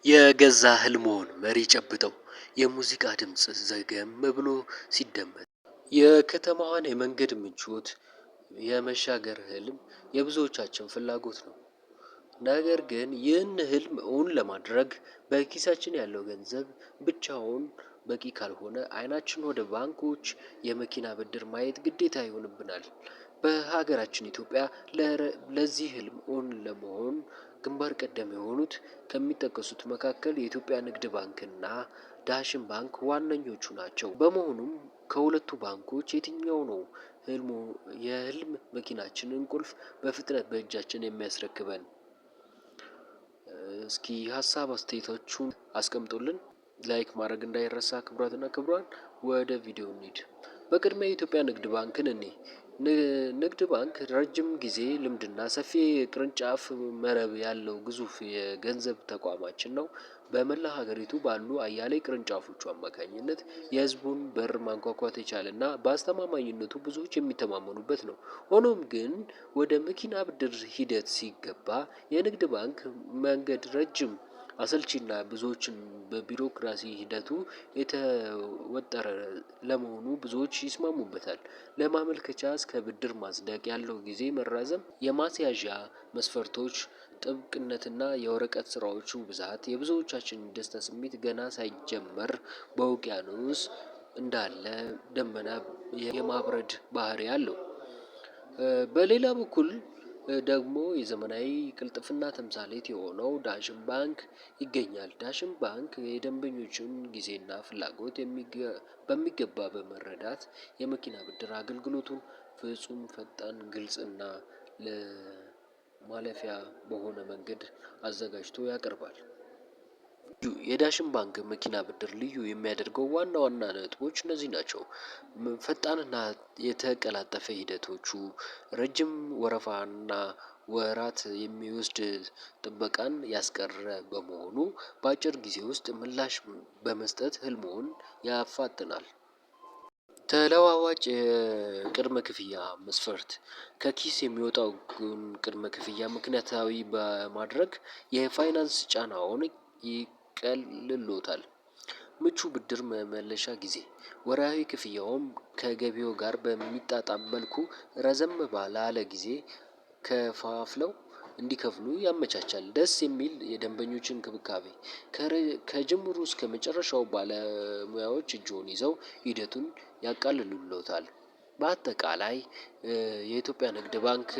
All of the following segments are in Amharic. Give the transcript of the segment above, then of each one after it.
የገዛ ህልሞን መሪ ጨብጠው የሙዚቃ ድምጽ ዘገም ብሎ ሲደመጥ የከተማዋን የመንገድ ምቾት የመሻገር ህልም የብዙዎቻችን ፍላጎት ነው። ነገር ግን ይህን ህልም እውን ለማድረግ በኪሳችን ያለው ገንዘብ ብቻውን በቂ ካልሆነ አይናችን ወደ ባንኮች የመኪና ብድር ማየት ግዴታ ይሆንብናል። በሀገራችን ኢትዮጵያ ለዚህ ህልም እውን ለመሆን ግንባር ቀደም የሆኑት ከሚጠቀሱት መካከል የኢትዮጵያ ንግድ ባንክና ዳሽን ባንክ ዋነኞቹ ናቸው። በመሆኑም ከሁለቱ ባንኮች የትኛው ነው የህልም መኪናችንን ቁልፍ በፍጥነት በእጃችን የሚያስረክበን? እስኪ ሀሳብ አስተያየታችሁን አስቀምጡልን። ላይክ ማድረግ እንዳይረሳ። ክቡራትና ክቡራን ወደ ቪዲዮ እንሂድ። በቅድሚያ የኢትዮጵያ ንግድ ባንክን እንይ። ንግድ ባንክ ረጅም ጊዜ ልምድና ሰፊ ቅርንጫፍ መረብ ያለው ግዙፍ የገንዘብ ተቋማችን ነው። በመላ ሀገሪቱ ባሉ አያሌ ቅርንጫፎቹ አማካኝነት የህዝቡን በር ማንኳኳት የቻለና በአስተማማኝነቱ ብዙዎች የሚተማመኑበት ነው። ሆኖም ግን ወደ መኪና ብድር ሂደት ሲገባ የንግድ ባንክ መንገድ ረጅም አሰልቺና ብዙዎችን በቢሮክራሲ ሂደቱ የተወጠረ ለመሆኑ ብዙዎች ይስማሙበታል። ለማመልከቻ እስከ ብድር ማጽደቅ ያለው ጊዜ መራዘም፣ የማስያዣ መስፈርቶች ጥብቅነትና የወረቀት ስራዎቹ ብዛት የብዙዎቻችንን ደስታ ስሜት ገና ሳይጀመር በውቅያኖስ እንዳለ ደመና የማብረድ ባህሪ አለው። በሌላ በኩል ደግሞ የዘመናዊ ቅልጥፍና ተምሳሌት የሆነው ዳሽን ባንክ ይገኛል። ዳሽን ባንክ የደንበኞችን ጊዜና ፍላጎት በሚገባ በመረዳት የመኪና ብድር አገልግሎቱን ፍጹም ፈጣን፣ ግልጽና ለማለፊያ በሆነ መንገድ አዘጋጅቶ ያቀርባል። የዳሽን ባንክ መኪና ብድር ልዩ የሚያደርገው ዋና ዋና ነጥቦች እነዚህ ናቸው። ፈጣንና የተቀላጠፈ ሂደቶቹ፣ ረጅም ወረፋና ወራት የሚወስድ ጥበቃን ያስቀረ በመሆኑ በአጭር ጊዜ ውስጥ ምላሽ በመስጠት ህልሞን ያፋጥናል። ተለዋዋጭ ቅድመ ክፍያ መስፈርት ከኪስ የሚወጣው ቅድመ ክፍያ ምክንያታዊ በማድረግ የፋይናንስ ጫናውን ይቀልልዎታል። ምቹ ብድር መመለሻ ጊዜ ወርሃዊ ክፍያውም ከገቢው ጋር በሚጣጣም መልኩ ረዘም ላለ ጊዜ ከፋፍለው እንዲከፍሉ ያመቻቻል። ደስ የሚል የደንበኞችን እንክብካቤ ከጅምሩ እስከ መጨረሻው ባለሙያዎች እጅዎን ይዘው ሂደቱን ያቃልሉልዎታል። በአጠቃላይ የኢትዮጵያ ንግድ ባንክ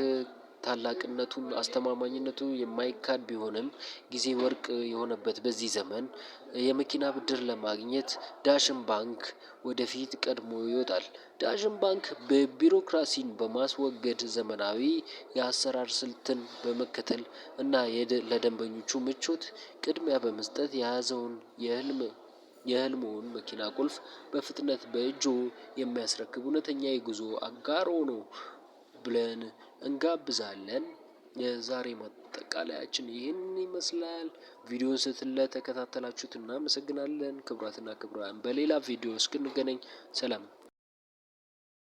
ታላቅነቱን አስተማማኝነቱ የማይካድ ቢሆንም ጊዜ ወርቅ የሆነበት በዚህ ዘመን የመኪና ብድር ለማግኘት ዳሽን ባንክ ወደፊት ቀድሞ ይወጣል። ዳሽን ባንክ በቢሮክራሲን በማስወገድ ዘመናዊ የአሰራር ስልትን በመከተል እና ለደንበኞቹ ምቾት ቅድሚያ በመስጠት የያዘውን የህልምዎን መኪና ቁልፍ በፍጥነት በእጅዎ የሚያስረክብ እውነተኛ የጉዞ አጋሮ ነው ብለን እንጋብዛለን። የዛሬ ማጠቃለያችን ይህንን ይመስላል። ቪዲዮውን ስለተከታተላችሁት እናመሰግናለን። ክቡራትና ክቡራን በሌላ ቪዲዮ እስክንገናኝ ሰላም።